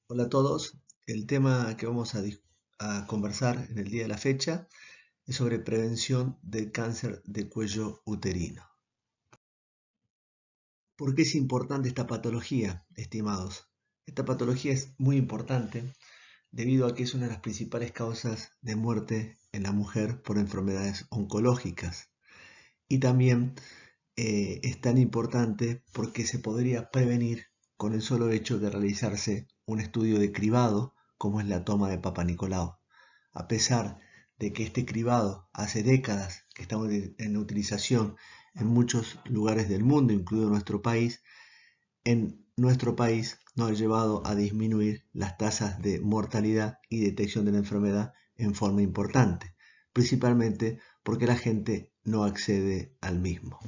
Hola a todos. El tema que vamos a conversar en el día de la fecha es sobre prevención del cáncer de cuello uterino. ¿Por qué es importante esta patología, estimados? Esta patología es muy importante debido a que es una de las principales causas de muerte en la mujer por enfermedades oncológicas. Y también es tan importante porque se podría prevenir con el solo hecho de realizarse un estudio de cribado, como es la toma de Papa Nicolau. A pesar de que este cribado hace décadas que está en utilización en muchos lugares del mundo, incluido nuestro país, en nuestro país nos ha llevado a disminuir las tasas de mortalidad y detección de la enfermedad en forma importante, principalmente porque la gente no accede al mismo.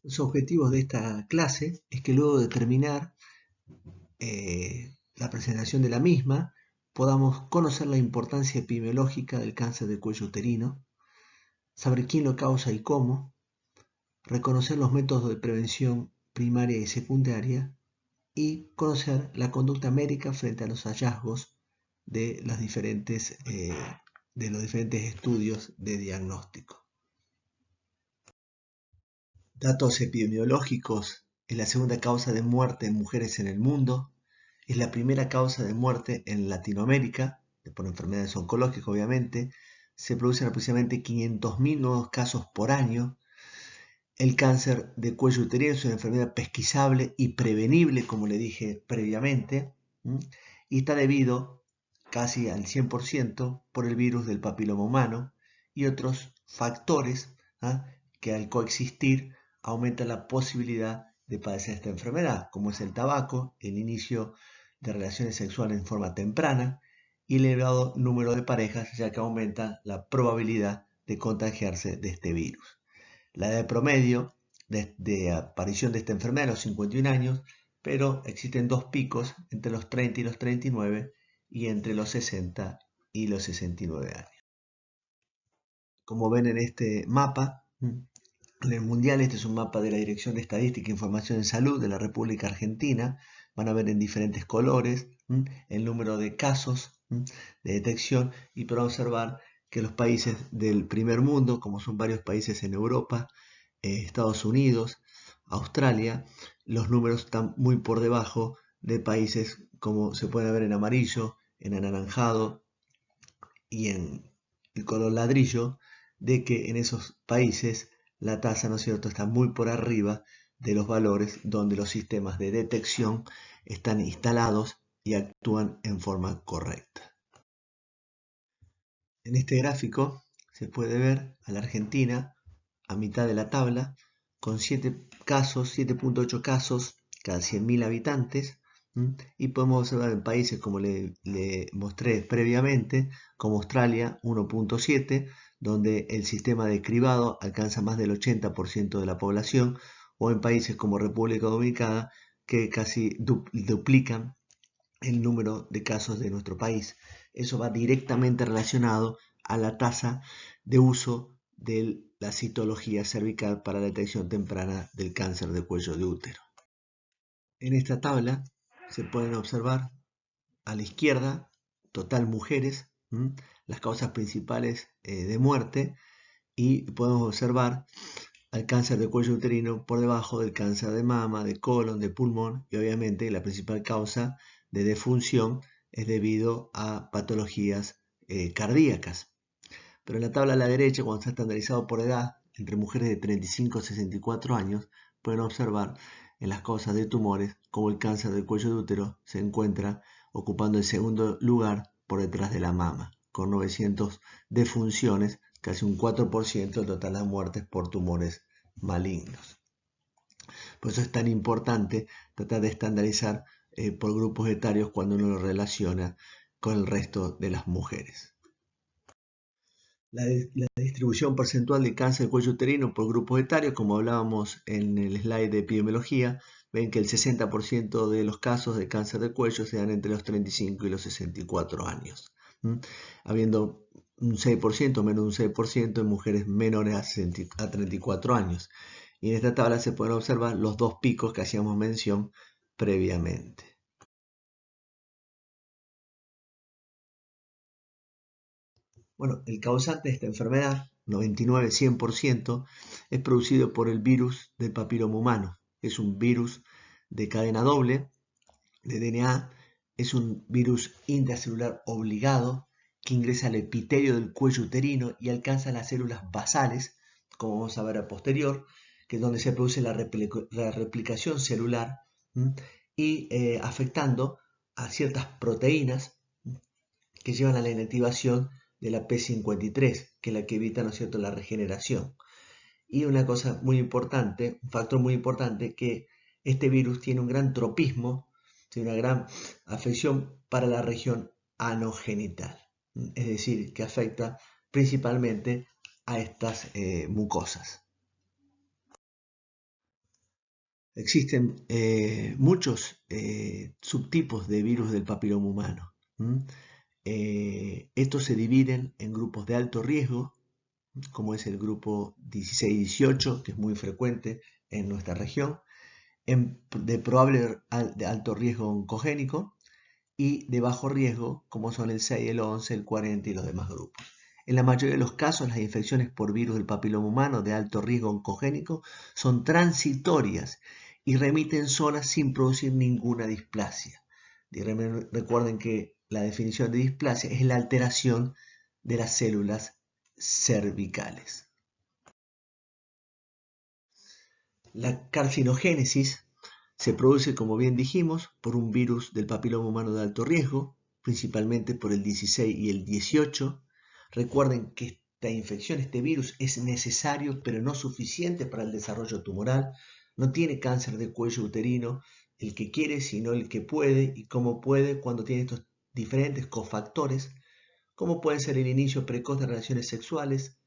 Los objetivos de esta clase es que luego de terminar la presentación de la misma, podamos conocer la importancia epidemiológica del cáncer de cuello uterino, saber quién lo causa y cómo, reconocer los métodos de prevención primaria y secundaria y conocer la conducta médica frente a los hallazgos de, de los diferentes estudios de diagnóstico. Datos epidemiológicos: es la segunda causa de muerte en mujeres en el mundo, es la primera causa de muerte en Latinoamérica, por enfermedades oncológicas obviamente, se producen aproximadamente 500.000 nuevos casos por año. El cáncer de cuello uterino es una enfermedad pesquisable y prevenible, como le dije previamente, y está debido casi al 100% por el virus del papiloma humano y otros factores que al coexistir aumentan la posibilidad de padecer esta enfermedad, como es el tabaco, el inicio de relaciones sexuales en forma temprana y el elevado número de parejas, ya que aumenta la probabilidad de contagiarse de este virus. La edad promedio de aparición de esta enfermedad es los 51 años, pero existen dos picos entre los 30 y los 39 y entre los 60 y los 69 años. Como ven en este mapa, en el mundial, este es un mapa de la Dirección de Estadística e Información en Salud de la República Argentina. Van a ver en diferentes colores el número de casos de detección y podrán observar que los países del primer mundo, como son varios países en Europa, Estados Unidos, Australia, los números están muy por debajo de países como se puede ver en amarillo, en anaranjado y en el color ladrillo, de que en esos países la tasa, ¿no es cierto?, está muy por arriba de los valores donde los sistemas de detección están instalados y actúan en forma correcta. En este gráfico se puede ver a la Argentina a mitad de la tabla con 7.8 casos cada 100.000 habitantes, y podemos observar en países como le mostré previamente, como Australia 1.7, donde el sistema de cribado alcanza más del 80% de la población, o en países como República Dominicana, que casi duplican el número de casos de nuestro país. Eso va directamente relacionado a la tasa de uso de la citología cervical para la detección temprana del cáncer de cuello de útero. En esta tabla se pueden observar a la izquierda, total mujeres, las causas principales de muerte, y podemos observar al cáncer de cuello uterino por debajo del cáncer de mama, de colon, de pulmón, y obviamente la principal causa de defunción es debido a patologías cardíacas. Pero en la tabla a la derecha, cuando está estandarizado por edad, entre mujeres de 35 a 64 años, pueden observar en las causas de tumores como el cáncer del cuello de útero se encuentra ocupando el segundo lugar por detrás de la mama, con 900 defunciones, casi un 4% del total de muertes por tumores malignos. Por eso es tan importante tratar de estandarizar por grupos etarios cuando uno lo relaciona con el resto de las mujeres. La distribución porcentual de cáncer de cuello uterino por grupos etarios, como hablábamos en el slide de epidemiología, ven que el 60% de los casos de cáncer de cuello se dan entre los 35 y los 64 años, habiendo un 6%, menos de un 6% en mujeres menores a 34 años. Y en esta tabla se pueden observar los dos picos que hacíamos mención previamente. Bueno, el causante de esta enfermedad, 99-100%, es producido por el virus del papiloma humano. Es un virus de cadena doble de DNA, es un virus intracelular obligado que ingresa al epitelio del cuello uterino y alcanza las células basales, como vamos a ver a posterior, que es donde se produce la replicación celular, y afectando a ciertas proteínas que llevan a la inactivación de la P53, que es la que evita, ¿no es cierto?, la regeneración. Y una cosa muy importante, un factor muy importante, que este virus tiene un gran tropismo, tiene una gran afección para la región anogenital, es decir, que afecta principalmente a estas mucosas. Existen muchos subtipos de virus del papiloma humano. Estos se dividen en grupos de alto riesgo, como es el grupo 16-18, que es muy frecuente en nuestra región, de probable de alto riesgo oncogénico y de bajo riesgo, como son el 6, el 11, el 40 y los demás grupos. En la mayoría de los casos, las infecciones por virus del papiloma humano de alto riesgo oncogénico son transitorias y remiten solas sin producir ninguna displasia. Recuerden que la definición de displasia es la alteración de las células cervicales. La carcinogénesis se produce, como bien dijimos, por un virus del papiloma humano de alto riesgo, principalmente por el 16 y el 18. Recuerden que esta infección, este virus, es necesario pero no suficiente para el desarrollo tumoral. No tiene cáncer de cuello uterino el que quiere, sino el que puede, y cómo puede cuando tiene estos diferentes cofactores, como puede ser el inicio precoz de relaciones sexuales,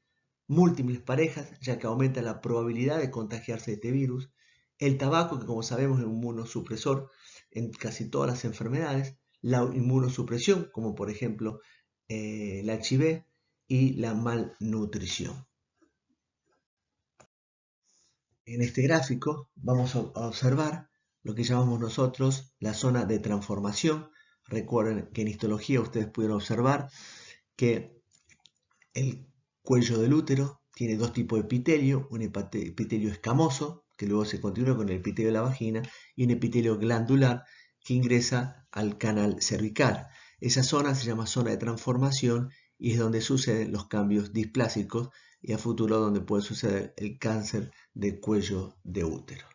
múltiples parejas, ya que aumenta la probabilidad de contagiarse de este virus, el tabaco, que como sabemos es un inmunosupresor en casi todas las enfermedades, la inmunosupresión, como por ejemplo la HIV, y la malnutrición. En este gráfico vamos a observar lo que llamamos nosotros la zona de transformación. Recuerden que en histología ustedes pudieron observar que el cuello del útero tiene dos tipos de epitelio, un epitelio escamoso, que luego se continúa con el epitelio de la vagina, y un epitelio glandular que ingresa al canal cervical. Esa zona se llama zona de transformación y es donde suceden los cambios displásicos y a futuro donde puede suceder el cáncer de cuello de útero.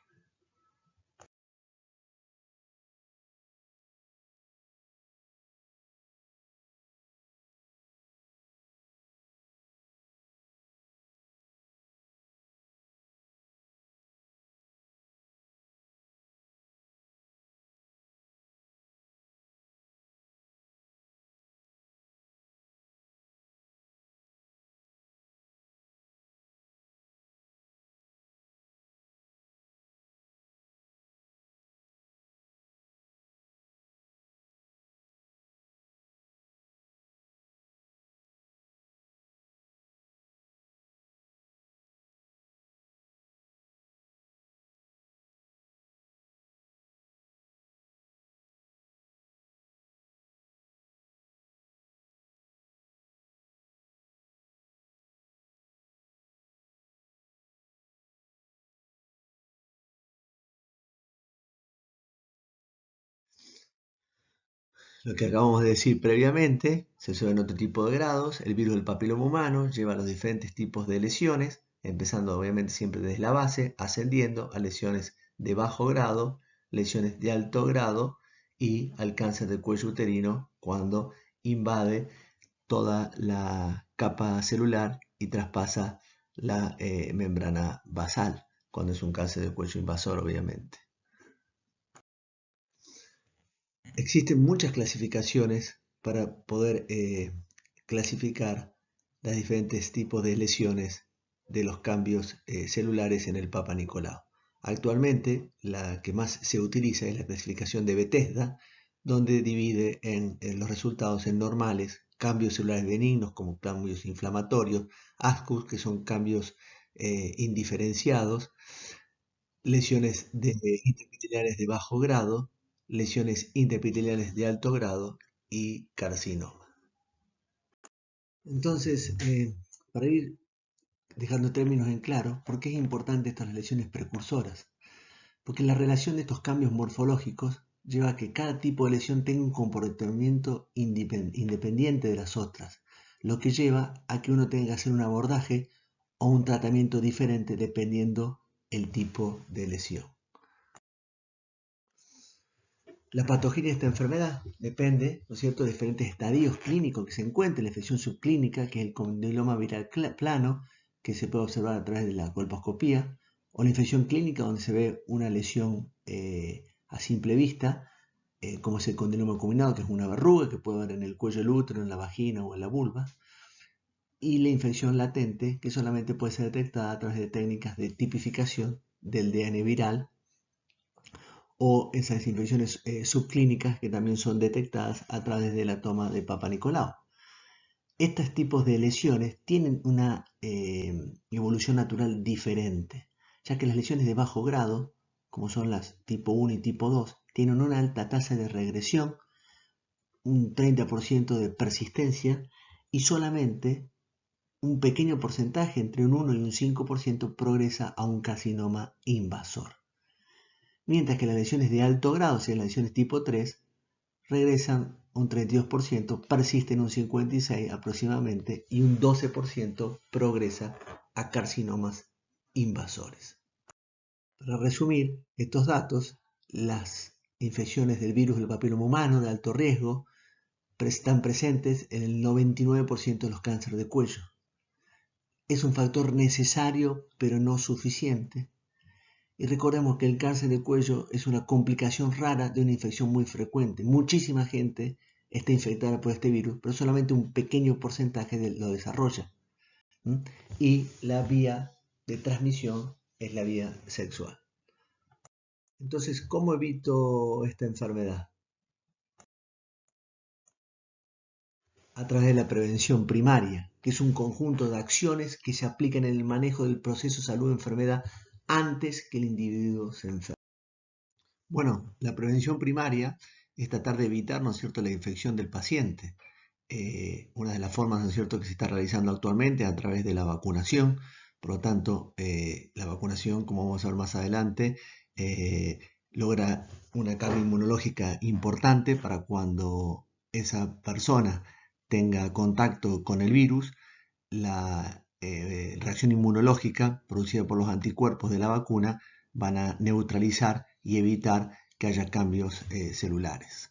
Lo que acabamos de decir previamente se observa en otro tipo de grados. El virus del papiloma humano lleva a los diferentes tipos de lesiones, empezando obviamente siempre desde la base, ascendiendo a lesiones de bajo grado, lesiones de alto grado y al cáncer del cuello uterino cuando invade toda la capa celular y traspasa la membrana basal, cuando es un cáncer del cuello invasor obviamente. Existen muchas clasificaciones para poder clasificar los diferentes tipos de lesiones de los cambios celulares en el Papa Nicolau. Actualmente la que más se utiliza es la clasificación de Bethesda, donde divide en los resultados en normales, cambios celulares benignos como cambios inflamatorios, ASCUS, que son cambios indiferenciados, lesiones interepiteliales de bajo grado, lesiones interepiteliales de alto grado y carcinoma. Entonces, para ir dejando términos en claro, ¿por qué es importante estas lesiones precursoras? Porque la relación de estos cambios morfológicos lleva a que cada tipo de lesión tenga un comportamiento independiente de las otras, lo que lleva a que uno tenga que hacer un abordaje o un tratamiento diferente dependiendo el tipo de lesión. La patogenia de esta enfermedad depende, ¿no es cierto?, de diferentes estadios clínicos que se encuentren. La infección subclínica, que es el condiloma viral plano, que se puede observar a través de la colposcopía, o la infección clínica, donde se ve una lesión a simple vista, como es el condiloma acuminado, que es una verruga que puede ver en el cuello del útero, en la vagina o en la vulva. Y la infección latente, que solamente puede ser detectada a través de técnicas de tipificación del DNA viral, o esas infecciones subclínicas que también son detectadas a través de la toma de Papa Nicolau. Estos tipos de lesiones tienen una evolución natural diferente, ya que las lesiones de bajo grado, como son las tipo 1 y tipo 2, tienen una alta tasa de regresión, un 30% de persistencia y solamente un pequeño porcentaje, entre un 1 y un 5%, progresa a un carcinoma invasor. Mientras que las lesiones de alto grado, o sea, las lesiones tipo 3, regresan un 32%, persisten un 56% aproximadamente y un 12% progresa a carcinomas invasores. Para resumir estos datos, las infecciones del virus del papiloma humano de alto riesgo están presentes en el 99% de los cánceres de cuello. Es un factor necesario pero no suficiente. Y recordemos que el cáncer de cuello es una complicación rara de una infección muy frecuente. Muchísima gente está infectada por este virus, pero solamente un pequeño porcentaje lo desarrolla. Y la vía de transmisión es la vía sexual. Entonces, ¿cómo evito esta enfermedad? A través de la prevención primaria, que es un conjunto de acciones que se aplican en el manejo del proceso salud-enfermedad antes que el individuo se enferme. Bueno, la prevención primaria es tratar de evitar, ¿no es cierto?, la infección del paciente. Una de las formas, ¿no es cierto?, que se está realizando actualmente a través de la vacunación. Por lo tanto, la vacunación, como vamos a ver más adelante, logra una carga inmunológica importante para cuando esa persona tenga contacto con el virus, la reacción inmunológica producida por los anticuerpos de la vacuna van a neutralizar y evitar que haya cambios celulares.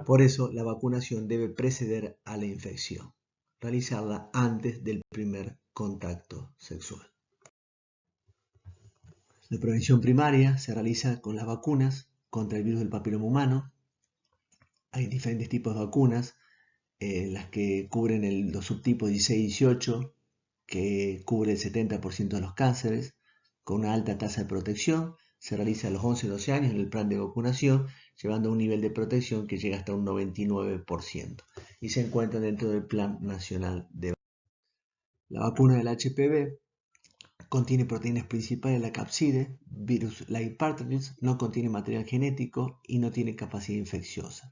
Por eso la vacunación debe preceder a la infección, realizarla antes del primer contacto sexual. La prevención primaria se realiza con las vacunas contra el virus del papiloma humano. Hay diferentes tipos de vacunas, las que cubren los subtipos 16 y 18, que cubre el 70% de los cánceres, con una alta tasa de protección. Se realiza a los 11 y 12 años en el plan de vacunación, llevando a un nivel de protección que llega hasta un 99%. Y se encuentra dentro del Plan Nacional de Vacunación. La vacuna del HPV contiene proteínas principales de la capside, virus like partridge, no contiene material genético y no tiene capacidad infecciosa.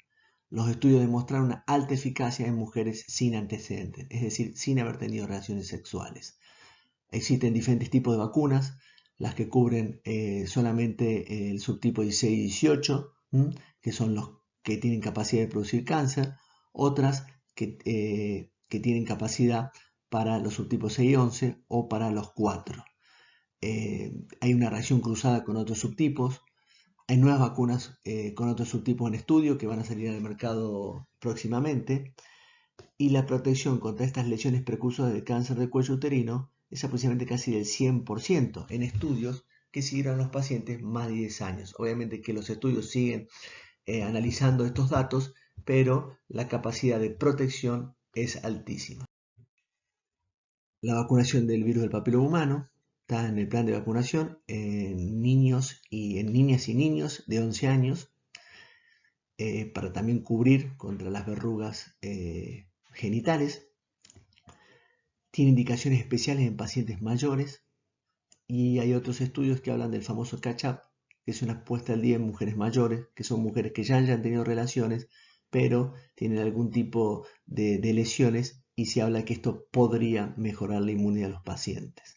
Los estudios demostraron una alta eficacia en mujeres sin antecedentes, es decir, sin haber tenido relaciones sexuales. Existen diferentes tipos de vacunas, las que cubren solamente el subtipo 16 y 18, que son los que tienen capacidad de producir cáncer, otras que tienen capacidad para los subtipos 6 y 11 o para los 4. Hay una reacción cruzada con otros subtipos. Hay nuevas vacunas con otros subtipos en estudio que van a salir al mercado próximamente. Y la protección contra estas lesiones precursoras del cáncer de cuello uterino es aproximadamente casi del 100% en estudios que siguieron a los pacientes más de 10 años. Obviamente que los estudios siguen analizando estos datos, pero la capacidad de protección es altísima. La vacunación del virus del papiloma humano está en el plan de vacunación en niñas y niños de 11 años para también cubrir contra las verrugas genitales. Tiene indicaciones especiales en pacientes mayores y hay otros estudios que hablan del famoso catch-up, que es una puesta al día en mujeres mayores, que son mujeres que ya han tenido relaciones, pero tienen algún tipo de lesiones y se habla que esto podría mejorar la inmunidad de los pacientes,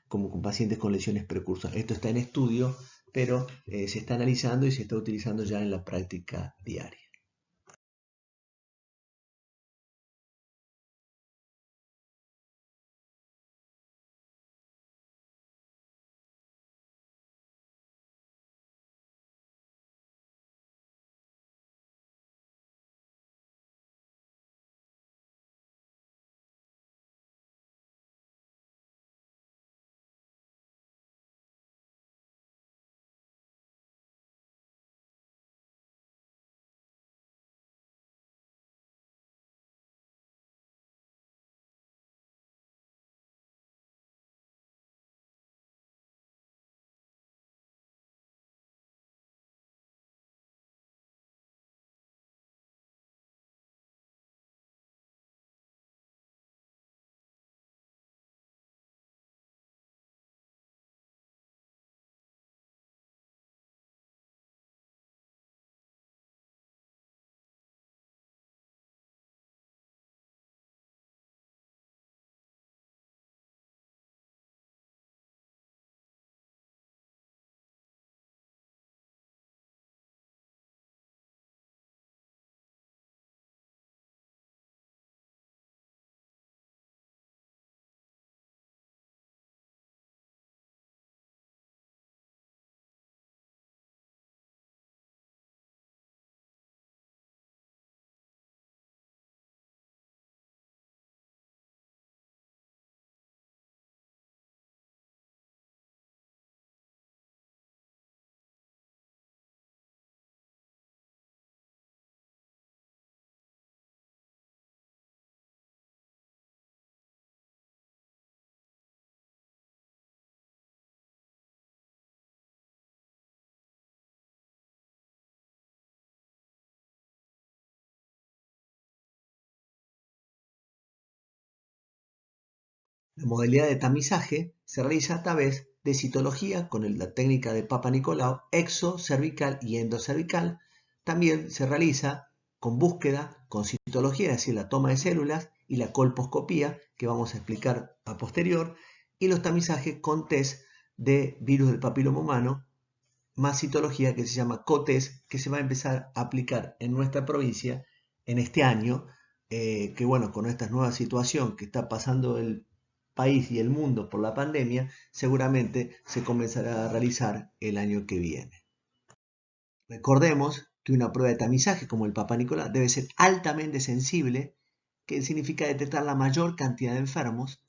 como con pacientes con lesiones precursoras. Esto está en estudio, pero se está analizando y se está utilizando ya en la práctica diaria. La modalidad de tamizaje se realiza a través de citología con la técnica de Papa Nicolau, exocervical y endocervical. También se realiza con búsqueda, con citología, es decir, la toma de células y la colposcopía, que vamos a explicar a posterior, y los tamizajes con test de virus del papiloma humano, más citología que se llama COTES, que se va a empezar a aplicar en nuestra provincia en este año, que bueno, con esta nueva situación que está pasando el país y el mundo por la pandemia, seguramente se comenzará a realizar el año que viene. Recordemos que una prueba de tamizaje como el Papa Nicolau debe ser altamente sensible, que significa detectar la mayor cantidad de enfermos,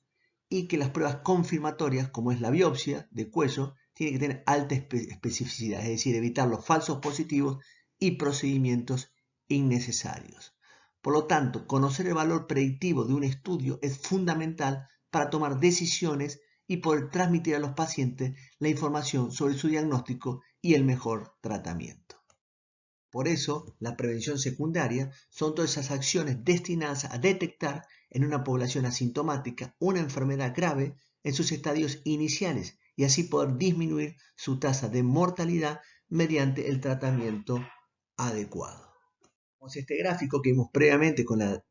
y que las pruebas confirmatorias, como es la biopsia de cuello, tienen que tener alta especificidad, es decir, evitar los falsos positivos y procedimientos innecesarios. Por lo tanto, conocer el valor predictivo de un estudio es fundamental para tomar decisiones y poder transmitir a los pacientes la información sobre su diagnóstico y el mejor tratamiento. Por eso, la prevención secundaria son todas esas acciones destinadas a detectar en una población asintomática una enfermedad grave en sus estadios iniciales y así poder disminuir su tasa de mortalidad mediante el tratamiento adecuado. Este gráfico que vimos previamente con la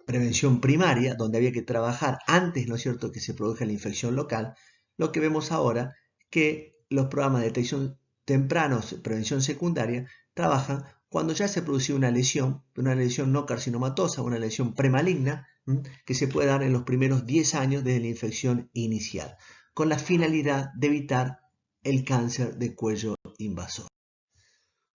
prevención primaria, donde había que trabajar antes, ¿no es cierto?, que se produzca la infección local, lo que vemos ahora que los programas de detección temprana o prevención secundaria trabajan cuando ya se produce una lesión no carcinomatosa, una lesión premaligna, que se puede dar en los primeros 10 años desde la infección inicial, con la finalidad de evitar el cáncer de cuello invasor.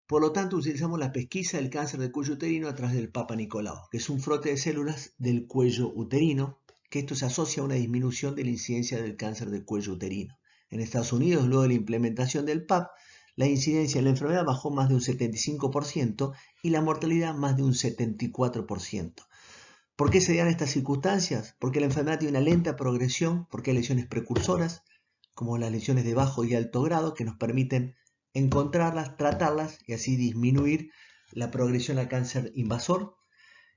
Por lo tanto, utilizamos la pesquisa del cáncer de cuello uterino a través del Papa Nicolau, que es un frote de células del cuello uterino, que esto se asocia a una disminución de la incidencia del cáncer del cuello uterino. En Estados Unidos, luego de la implementación del PAP, la incidencia de la enfermedad bajó más de un 75% y la mortalidad más de un 74%. ¿Por qué se dan estas circunstancias? Porque la enfermedad tiene una lenta progresión, porque hay lesiones precursoras, como las lesiones de bajo y alto grado, que nos permiten encontrarlas, tratarlas y así disminuir la progresión al cáncer invasor,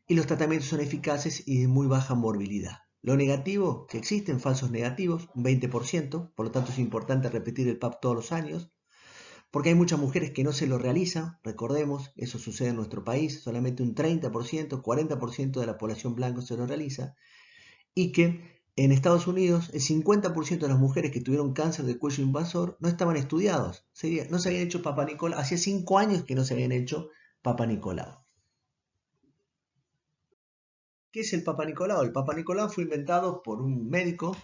y los tratamientos son eficaces y de muy baja morbilidad. Lo negativo, que existen falsos negativos, un 20%, por lo tanto es importante repetir el PAP todos los años, porque hay muchas mujeres que no se lo realizan, recordemos, eso sucede en nuestro país, solamente un 30%, 40% de la población blanca se lo realiza, y que en Estados Unidos el 50% de las mujeres que tuvieron cáncer de cuello invasor no estaban estudiados, no se habían hecho Papa Nicolau, hacía 5 años que no se habían hecho Papa Nicolau. ¿Qué es el Papa Nicolau? El Papa Nicolau fue inventado por un médico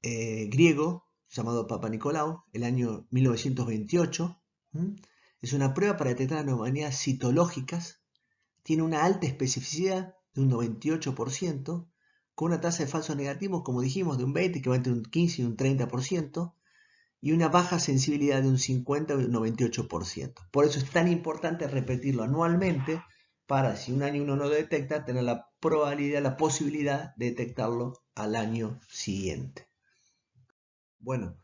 griego llamado Papa Nicolau el año 1928. ¿Mm? Es una prueba para detectar anomalías citológicas, tiene una alta especificidad de un 98%, con una tasa de falsos negativos, como dijimos, de un 20, que va entre un 15 y un 30%, y una baja sensibilidad de un 50 y un 98%. Por eso es tan importante repetirlo anualmente para, si un año uno no lo detecta, tener la probabilidad, la posibilidad de detectarlo al año siguiente. Bueno,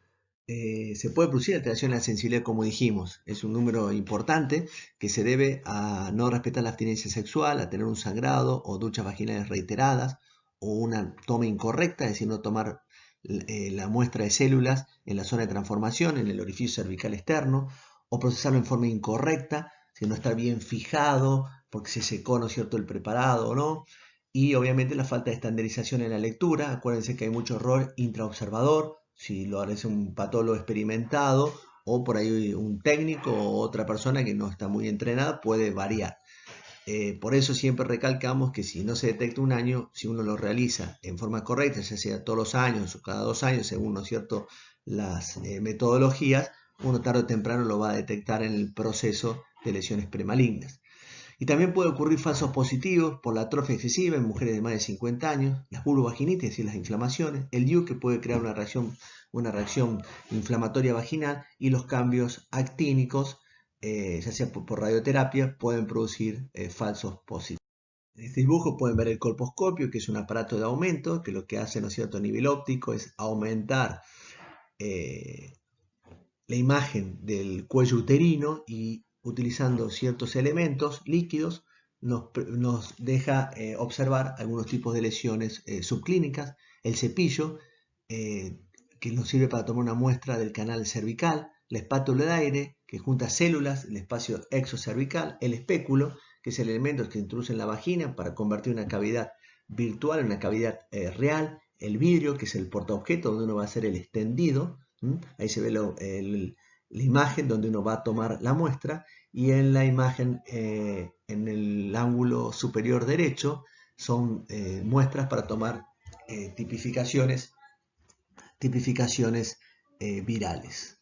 se puede producir alteración en la sensibilidad, como dijimos. Es un número importante que se debe a no respetar la abstinencia sexual, a tener un sangrado o duchas vaginales reiteradas o una toma incorrecta, es decir, no tomar la muestra de células en la zona de transformación, en el orificio cervical externo, o procesarlo en forma incorrecta, si no está bien fijado, porque se secó, ¿no es cierto?, el preparado o no. Y obviamente la falta de estandarización en la lectura. Acuérdense que hay mucho error intraobservador, si lo hace un patólogo experimentado o por ahí un técnico o otra persona que no está muy entrenada, puede variar. Por eso siempre recalcamos que si no se detecta un año, si uno lo realiza en forma correcta, ya sea todos los años o cada 2 años, según, ¿no es cierto?, las metodologías, uno tarde o temprano lo va a detectar en el proceso de lesiones premalignas. Y también puede ocurrir falsos positivos por la atrofia excesiva en mujeres de más de 50 años, las vulvovaginitis, es decir, las inflamaciones, el DIU que puede crear una reacción inflamatoria vaginal y los cambios actínicos, ya sea por radioterapia, pueden producir falsos positivos. En este dibujo pueden ver el colposcopio, que es un aparato de aumento, que lo que hace, ¿no es cierto?, a nivel óptico es aumentar eh, la imagen del cuello uterino y utilizando ciertos elementos líquidos nos deja observar algunos tipos de lesiones subclínicas. El cepillo, eh, que nos sirve para tomar una muestra del canal cervical, la espátula de aire, que junta células, el espacio exocervical, el espéculo, que es el elemento que introduce en la vagina para convertir una cavidad virtual en una cavidad real, el vidrio, que es el portaobjeto donde uno va a hacer el extendido. Ahí se ve la imagen donde uno va a tomar la muestra y en la imagen en el ángulo superior derecho son muestras para tomar tipificaciones virales.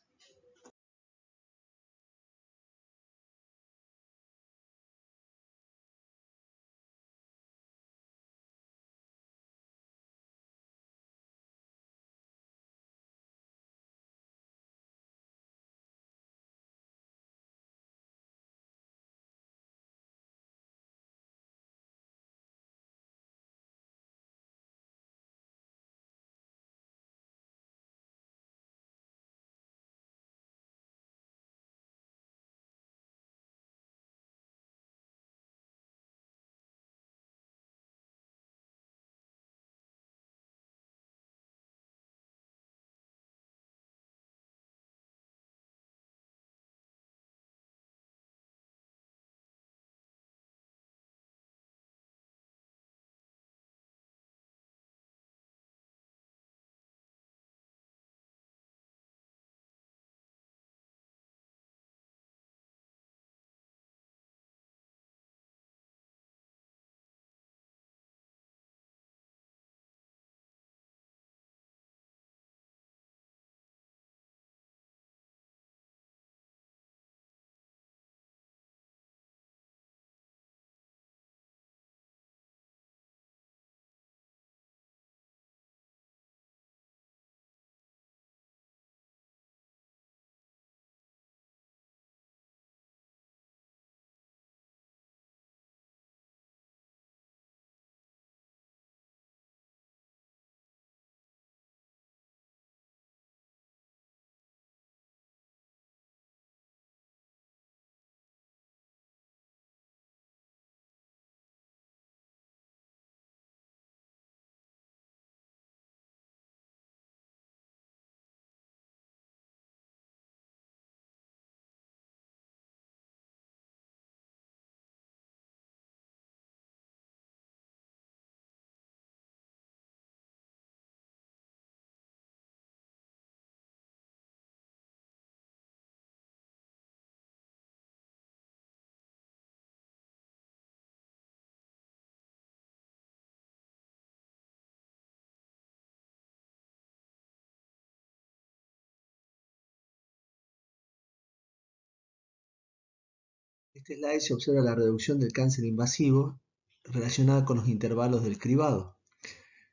este slide se observa la reducción del cáncer invasivo relacionada con los intervalos del cribado.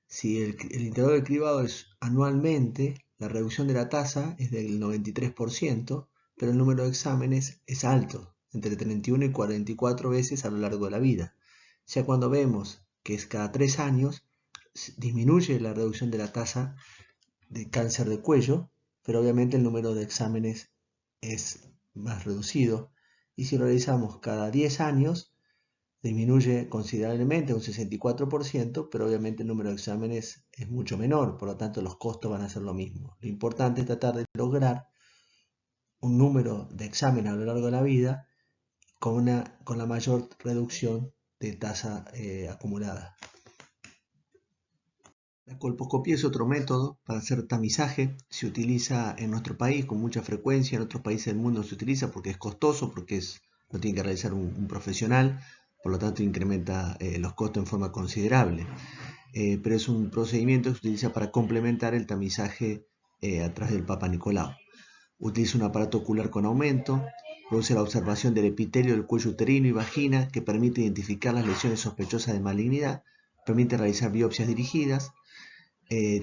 Si el intervalo del cribado es anualmente, la reducción de la tasa es del 93%, pero el número de exámenes es alto, entre 31 y 44 veces a lo largo de la vida. Ya cuando vemos que es cada 3 años, disminuye la reducción de la tasa de cáncer de cuello, pero obviamente el número de exámenes es más reducido. Y si lo realizamos cada 10 años, disminuye considerablemente un 64%, pero obviamente el número de exámenes es mucho menor, por lo tanto los costos van a ser lo mismo. Lo importante es tratar de lograr un número de exámenes a lo largo de la vida con la mayor reducción de tasa acumulada. La colposcopía es otro método para hacer tamizaje. Se utiliza en nuestro país con mucha frecuencia, en otros países del mundo se utiliza porque es costoso, porque lo tiene que realizar un profesional, por lo tanto incrementa los costos en forma considerable. Pero es un procedimiento que se utiliza para complementar el tamizaje a través del Papa Nicolau. Utiliza un aparato ocular con aumento, produce la observación del epitelio del cuello uterino y vagina que permite identificar las lesiones sospechosas de malignidad, permite realizar biopsias dirigidas,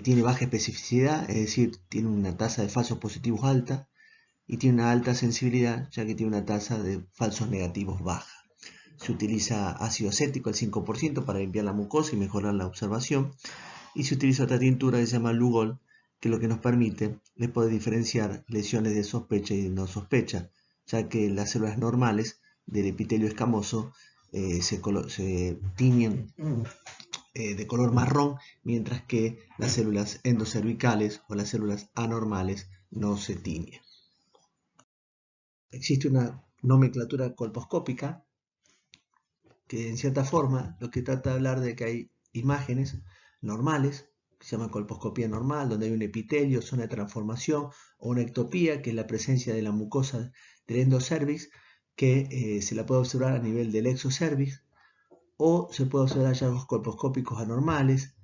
tiene baja especificidad, es decir, tiene una tasa de falsos positivos alta y tiene una alta sensibilidad, ya que tiene una tasa de falsos negativos baja. Se utiliza ácido acético al 5% para limpiar la mucosa y mejorar la observación, y se utiliza otra tintura que se llama Lugol, que lo que nos permite es poder diferenciar lesiones de sospecha y de no sospecha, ya que las células normales del epitelio escamoso se tiñen de color marrón, mientras que las células endocervicales o las células anormales no se tiñen. Existe una nomenclatura colposcópica que en cierta forma lo que trata de hablar de que hay imágenes normales, que se llama colposcopía normal, donde hay un epitelio, zona de transformación, o una ectopía, que es la presencia de la mucosa del endocervix, que se la puede observar a nivel del exocervix, o se puede observar hallazgos colposcópicos anormales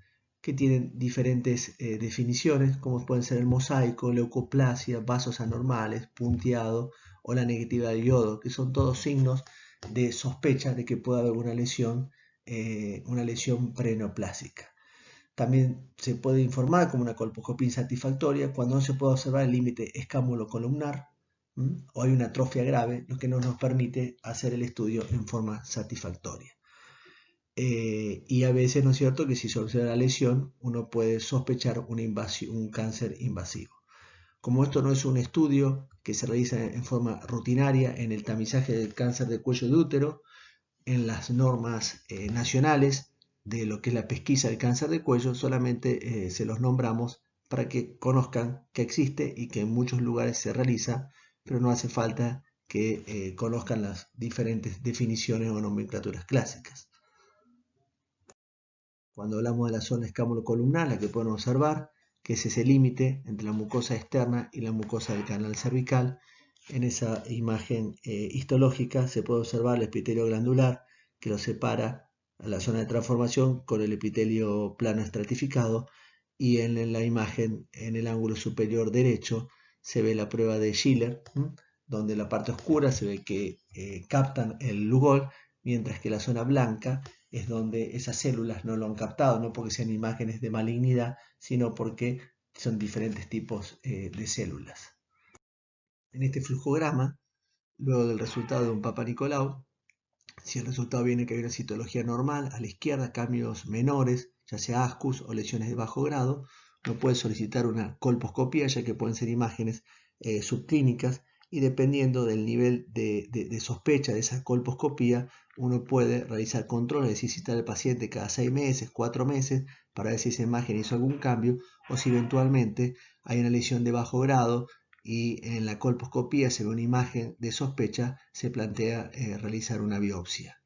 que tienen diferentes definiciones, como pueden ser el mosaico, leucoplasia, vasos anormales, punteado o la negatividad de yodo, que son todos signos de sospecha de que pueda haber una lesión preneoplásica. También se puede informar como una colposcopía insatisfactoria cuando no se puede observar el límite escámulo-columnar o hay una atrofia grave, lo que no nos permite hacer el estudio en forma satisfactoria. Y a veces, ¿no es cierto?, que si se observa la lesión, uno puede sospechar un cáncer invasivo. Como esto no es un estudio que se realiza en forma rutinaria en el tamizaje del cáncer de cuello de útero, en las normas nacionales de lo que es la pesquisa del cáncer de cuello, solamente se los nombramos para que conozcan que existe y que en muchos lugares se realiza, pero no hace falta que conozcan las diferentes definiciones o nomenclaturas clásicas. Cuando hablamos de la zona escámulo-columnar, la que pueden observar, que es ese límite entre la mucosa externa y la mucosa del canal cervical, en esa imagen histológica se puede observar el epitelio glandular que lo separa a la zona de transformación con el epitelio plano estratificado, y en la imagen, en el ángulo superior derecho, se ve la prueba de Schiller, donde la parte oscura se ve que captan el Lugol, mientras que la zona blanca es donde esas células no lo han captado, no porque sean imágenes de malignidad, sino porque son diferentes tipos de células. En este flujograma, luego del resultado de un Papa Nicolau, si el resultado viene que hay una citología normal, a la izquierda cambios menores, ya sea ascus o lesiones de bajo grado, uno puede solicitar una colposcopía, ya que pueden ser imágenes subclínicas, y dependiendo del nivel de sospecha de esa colposcopía, uno puede realizar controles, es decir, citar al paciente cada 6 meses, 4 meses, para ver si esa imagen hizo algún cambio, o si eventualmente hay una lesión de bajo grado y en la colposcopía se ve una imagen de sospecha, se plantea realizar una biopsia.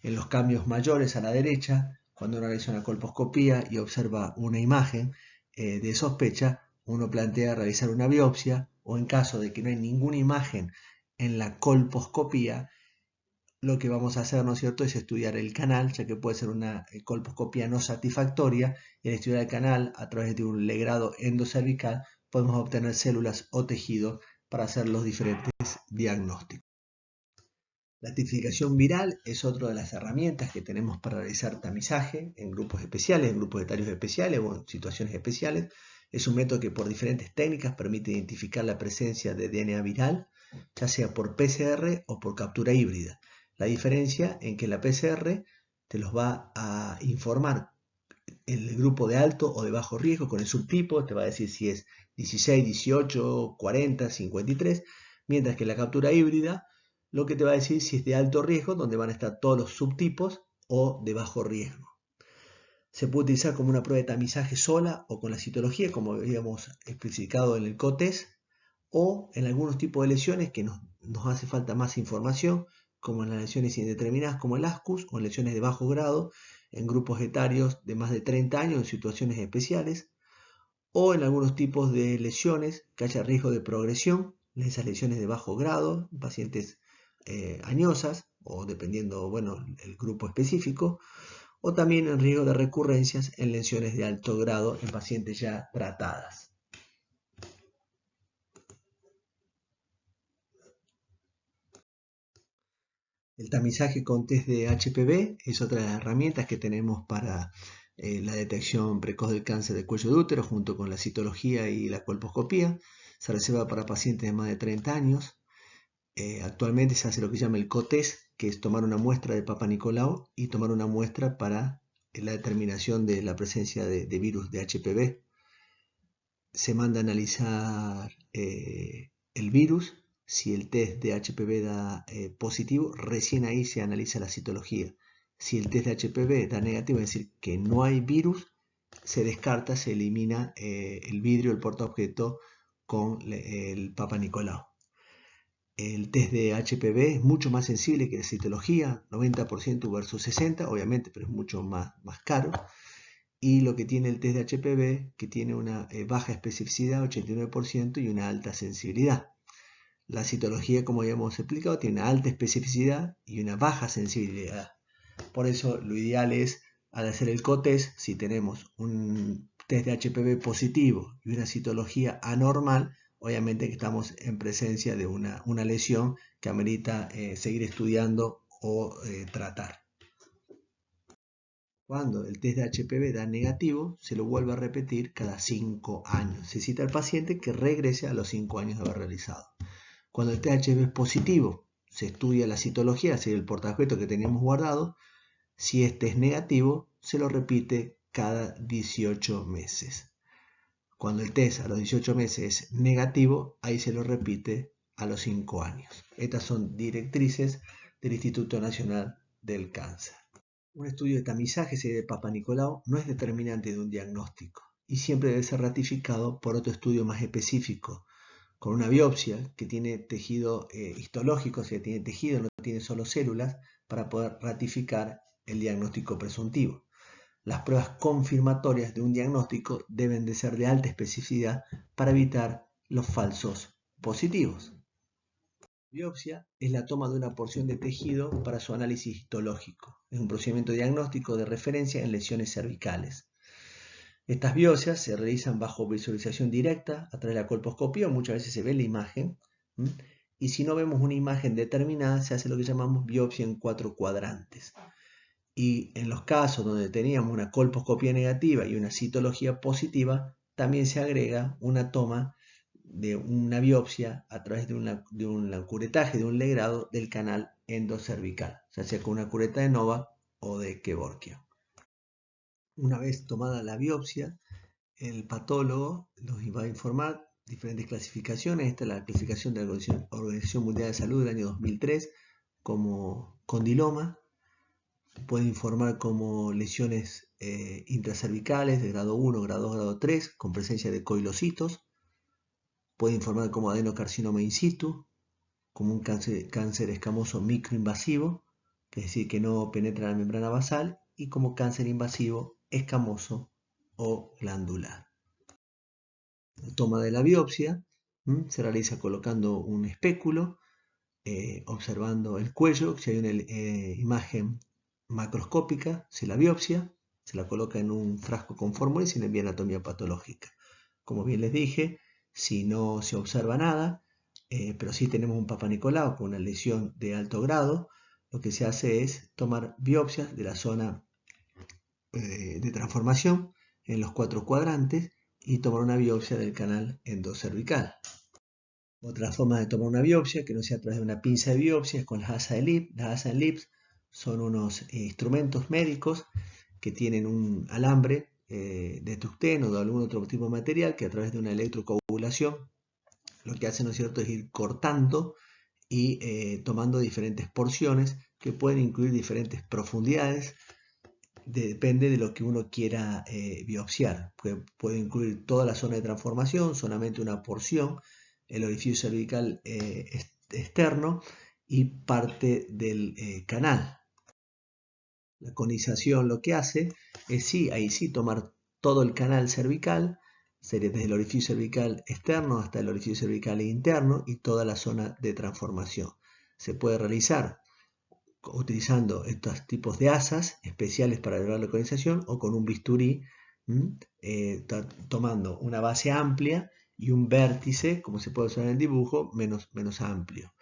En los cambios mayores a la derecha, cuando uno realiza una colposcopía y observa una imagen de sospecha, uno plantea realizar una biopsia, o en caso de que no hay ninguna imagen en la colposcopía, lo que vamos a hacer, ¿no es cierto?, es estudiar el canal, ya que puede ser una colposcopía no satisfactoria, y al estudiar el canal a través de un legrado endocervical podemos obtener células o tejidos para hacer los diferentes diagnósticos. La tipificación viral es otra de las herramientas que tenemos para realizar tamizaje en grupos especiales, en grupos etarios especiales o en situaciones especiales. Es un método que por diferentes técnicas permite identificar la presencia de DNA viral, ya sea por PCR o por captura híbrida. La diferencia en que la PCR te los va a informar el grupo de alto o de bajo riesgo con el subtipo, te va a decir si es 16, 18, 40, 53, mientras que la captura híbrida lo que te va a decir si es de alto riesgo, donde van a estar todos los subtipos, o de bajo riesgo. Se puede utilizar como una prueba de tamizaje sola o con la citología, como habíamos especificado en el COTES, o en algunos tipos de lesiones que nos hace falta más información, como en las lesiones indeterminadas como el ASCUS o en lesiones de bajo grado, en grupos etarios de más de 30 años en situaciones especiales, o en algunos tipos de lesiones que haya riesgo de progresión, en esas lesiones de bajo grado, en pacientes añosas o dependiendo, bueno, el grupo específico, o también en riesgo de recurrencias en lesiones de alto grado en pacientes ya tratadas. El tamizaje con test de HPV es otra de las herramientas que tenemos para la detección precoz del cáncer de cuello de útero, junto con la citología y la colposcopía. Se reserva para pacientes de más de 30 años. Actualmente se hace lo que se llama el COTES, que es tomar una muestra de Papa Nicolau y tomar una muestra para la determinación de la presencia de virus de HPV. Se manda a analizar el virus. Si el test de HPV da positivo, recién ahí se analiza la citología. Si el test de HPV da negativo, es decir, que no hay virus, se descarta, se elimina el vidrio, el portaobjeto con el Papa Nicolau. El test de HPV es mucho más sensible que la citología, 90% versus 60%, obviamente, pero es mucho más caro. Y lo que tiene el test de HPV, que tiene una baja especificidad, 89%, y una alta sensibilidad. La citología, como ya hemos explicado, tiene una alta especificidad y una baja sensibilidad. Por eso lo ideal es, al hacer el COTES, si tenemos un test de HPV positivo y una citología anormal, obviamente que estamos en presencia de una lesión que amerita seguir estudiando o tratar. Cuando el test de HPV da negativo, se lo vuelve a repetir cada 5 años. Se cita al paciente que regrese a los 5 años de haber realizado. Cuando el test de HPV es positivo, se estudia la citología, es decir, el portaobjeto que teníamos guardado. Si este es negativo, se lo repite cada 18 meses. Cuando el test a los 18 meses es negativo, ahí se lo repite a los 5 años. Estas son directrices del Instituto Nacional del Cáncer. Un estudio de tamizaje, ese de Papa Nicolau, no es determinante de un diagnóstico y siempre debe ser ratificado por otro estudio más específico, con una biopsia que tiene tejido histológico, o sea, tiene tejido, no tiene solo células, para poder ratificar el diagnóstico presuntivo. Las pruebas confirmatorias de un diagnóstico deben de ser de alta especificidad para evitar los falsos positivos. Biopsia es la toma de una porción de tejido para su análisis histológico. Es un procedimiento diagnóstico de referencia en lesiones cervicales. Estas biopsias se realizan bajo visualización directa a través de la colposcopía, muchas veces se ve la imagen, y si no vemos una imagen determinada, se hace lo que llamamos biopsia en 4 cuadrantes. Y en los casos donde teníamos una colposcopía negativa y una citología positiva, también se agrega una toma de una biopsia a través de un curetaje, de un legrado del canal endocervical, ya sea con una cureta de Nova o de Kevorkian. Una vez tomada la biopsia, el patólogo nos va a informar diferentes clasificaciones. Esta es la clasificación de la Organización Mundial de Salud del año 2003 como condiloma. Puede informar como lesiones intracervicales de grado 1, grado 2, grado 3 con presencia de coilocitos. Puede informar como adenocarcinoma in situ, como un cáncer escamoso microinvasivo, que es decir, que no penetra la membrana basal, y como cáncer invasivo escamoso o glandular. La toma de la biopsia se realiza colocando un espéculo, observando el cuello. Si hay una imagen macroscópica, se la biopsia, se la coloca en un frasco con fórmula y se le envía anatomía patológica. Como bien les dije, si no se observa nada, pero si tenemos un Papa Nicolau con una lesión de alto grado, lo que se hace es tomar biopsias de la zona de transformación en los 4 cuadrantes y tomar una biopsia del canal endocervical. Otra forma de tomar una biopsia, que no sea a través de una pinza de biopsia, es con las asas de Lips. Las asas de Lips son unos instrumentos médicos que tienen un alambre de tuxteno o de algún otro tipo de material que a través de una electrocoagulación lo que hace, ¿no es cierto?, es ir cortando y tomando diferentes porciones que pueden incluir diferentes profundidades. Depende de lo que uno quiera biopsiar. Puede incluir toda la zona de transformación, solamente una porción, el orificio cervical externo y parte del canal. La conización lo que hace es ahí sí tomar todo el canal cervical, sería desde el orificio cervical externo hasta el orificio cervical interno y toda la zona de transformación. Se puede realizar utilizando estos tipos de asas especiales para lograr la conización o con un bisturí, tomando una base amplia y un vértice, como se puede usar en el dibujo, menos amplio.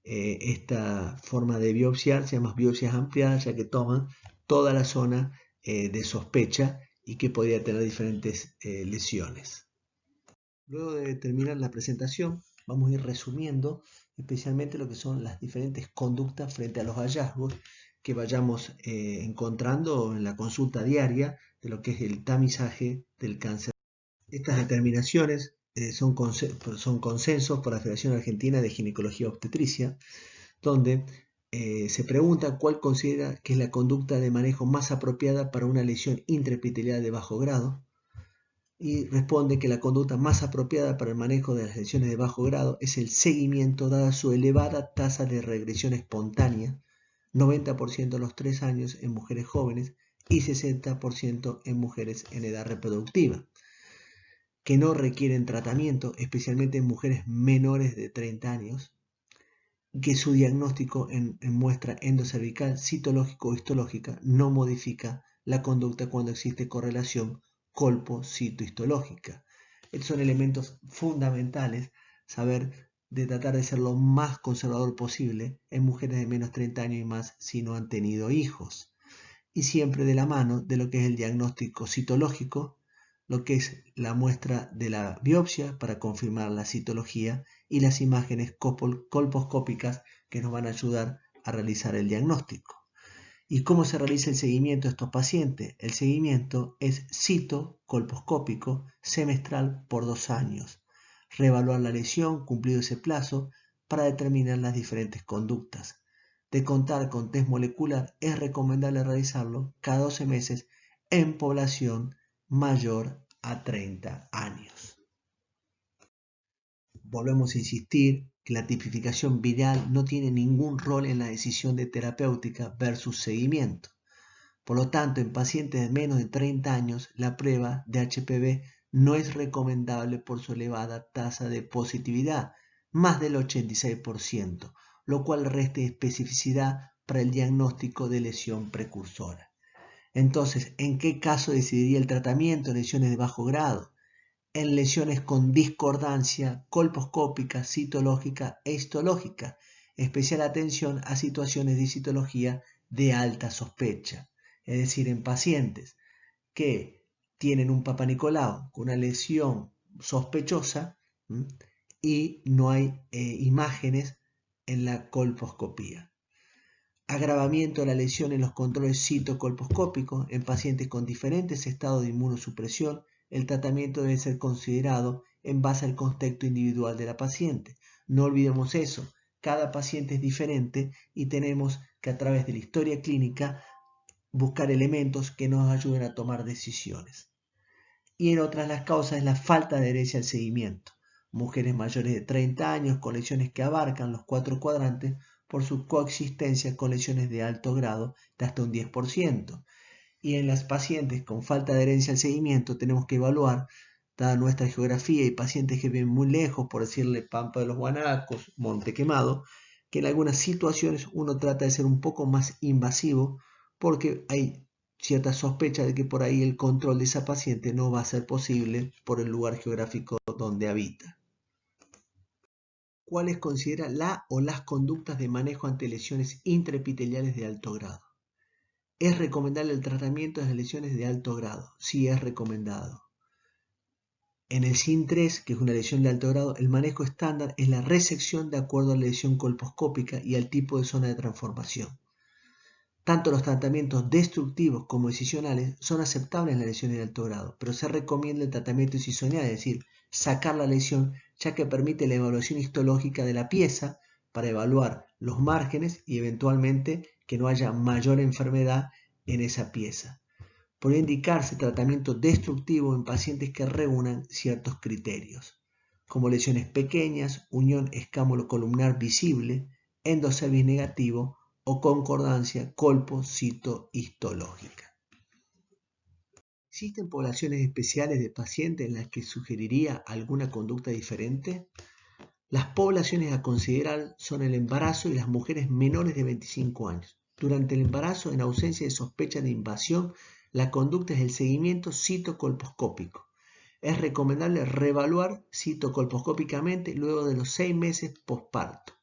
Esta forma de biopsiar se llama biopsias ampliadas, ya que toman toda la zona de sospecha y que podría tener diferentes lesiones. Luego de terminar la presentación, vamos a ir resumiendo especialmente lo que son las diferentes conductas frente a los hallazgos que vayamos encontrando en la consulta diaria de lo que es el tamizaje del cáncer. Estas determinaciones son consensos por la Federación Argentina de Ginecología Obstetricia, donde se pregunta cuál considera que es la conducta de manejo más apropiada para una lesión intraepitelial de bajo grado, y responde que la conducta más apropiada para el manejo de las lesiones de bajo grado es el seguimiento, dada su elevada tasa de regresión espontánea, 90% a los 3 años en mujeres jóvenes y 60% en mujeres en edad reproductiva, que no requieren tratamiento, especialmente en mujeres menores de 30 años, que su diagnóstico en muestra endocervical, citológico o histológica no modifica la conducta cuando existe correlación colpo-citohistológica. Estos son elementos fundamentales, saber de tratar de ser lo más conservador posible en mujeres de menos 30 años y más si no han tenido hijos. Y siempre de la mano de lo que es el diagnóstico citológico, lo que es la muestra de la biopsia para confirmar la citología y las imágenes colposcópicas que nos van a ayudar a realizar el diagnóstico. ¿Y cómo se realiza el seguimiento de estos pacientes? El seguimiento es citocolposcópico semestral por 2 años. Reevaluar la lesión cumplido ese plazo para determinar las diferentes conductas. De contar con test molecular, es recomendable realizarlo cada 12 meses en población mayor a 30 años. Volvemos a insistir que la tipificación viral no tiene ningún rol en la decisión de terapéutica versus seguimiento. Por lo tanto, en pacientes de menos de 30 años, la prueba de HPV no es recomendable por su elevada tasa de positividad, más del 86%, lo cual resta especificidad para el diagnóstico de lesión precursora. Entonces, ¿en qué caso decidiría el tratamiento de lesiones de bajo grado? En lesiones con discordancia colposcópica, citológica e histológica. Especial atención a situaciones de citología de alta sospecha. Es decir, en pacientes que tienen un Papa Nicolau con una lesión sospechosa y no hay imágenes en la colposcopía. Agravamiento de la lesión en los controles citocolposcópicos en pacientes con diferentes estados de inmunosupresión. El tratamiento debe ser considerado en base al contexto individual de la paciente. No olvidemos eso, cada paciente es diferente y tenemos que a través de la historia clínica buscar elementos que nos ayuden a tomar decisiones. Y en otras las causas es la falta de adherencia al seguimiento. Mujeres mayores de 30 años con lesiones que abarcan los 4 cuadrantes por su coexistencia con lesiones de alto grado de hasta un 10%. Y en las pacientes con falta de adherencia al seguimiento tenemos que evaluar, dada nuestra geografía y pacientes que viven muy lejos, por decirle Pampa de los Guanacos, Monte Quemado, que en algunas situaciones uno trata de ser un poco más invasivo porque hay cierta sospecha de que por ahí el control de esa paciente no va a ser posible por el lugar geográfico donde habita. cuáles considera la o las conductas de manejo ante lesiones intraepiteliales de alto grado. ¿Es recomendable el tratamiento de las lesiones de alto grado? Sí, es recomendado. En el SIN3, que es una lesión de alto grado, el manejo estándar es la resección de acuerdo a la lesión colposcópica y al tipo de zona de transformación. Tanto los tratamientos destructivos como excisionales son aceptables en las lesiones de alto grado, pero se recomienda el tratamiento excisional, es decir, sacar la lesión, ya que permite la evaluación histológica de la pieza para evaluar los márgenes y eventualmente que no haya mayor enfermedad en esa pieza. Puede indicarse tratamiento destructivo en pacientes que reúnan ciertos criterios, como lesiones pequeñas, unión escámulo-columnar visible, endocervis negativo o concordancia colpo-cito-histológica. ¿Existen poblaciones especiales de pacientes en las que sugeriría alguna conducta diferente? Las poblaciones a considerar son el embarazo y las mujeres menores de 25 años. Durante el embarazo, en ausencia de sospecha de invasión, la conducta es el seguimiento citocolposcópico. Es recomendable reevaluar citocolposcópicamente luego de los 6 meses posparto.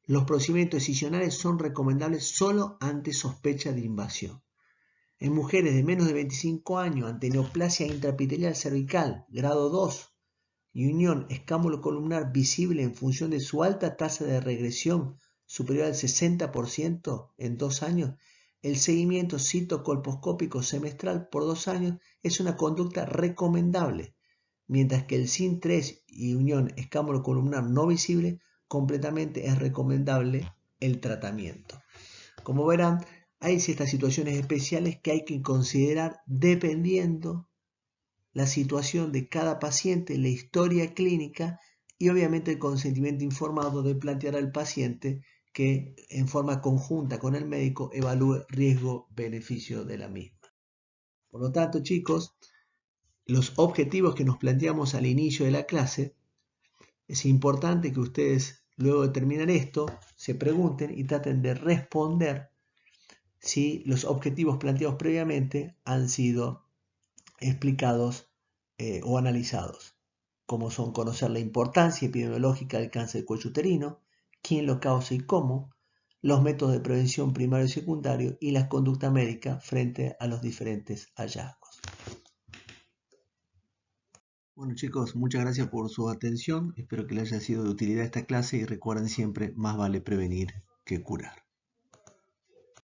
Los procedimientos excisionales son recomendables solo ante sospecha de invasión. En mujeres de menos de 25 años ante neoplasia intraepitelial cervical, grado 2, y unión escámulo-columnar visible en función de su alta tasa de regresión superior al 60% en 2 años, el seguimiento citocolposcópico semestral por 2 años es una conducta recomendable, mientras que el SIN3 y unión escámulo-columnar no visible completamente es recomendable el tratamiento. Como verán, hay ciertas situaciones especiales que hay que considerar dependiendo la situación de cada paciente, la historia clínica y obviamente el consentimiento informado de plantear al paciente que en forma conjunta con el médico evalúe riesgo-beneficio de la misma. Por lo tanto, chicos, los objetivos que nos planteamos al inicio de la clase, es importante que ustedes luego de terminar esto se pregunten y traten de responder si los objetivos planteados previamente han sido explicados o analizados, como son conocer la importancia epidemiológica del cáncer de cuello uterino, quién lo causa y cómo, los métodos de prevención primario y secundario y la conducta médica frente a los diferentes hallazgos. Bueno chicos, muchas gracias por su atención, espero que les haya sido de utilidad esta clase y recuerden siempre, más vale prevenir que curar.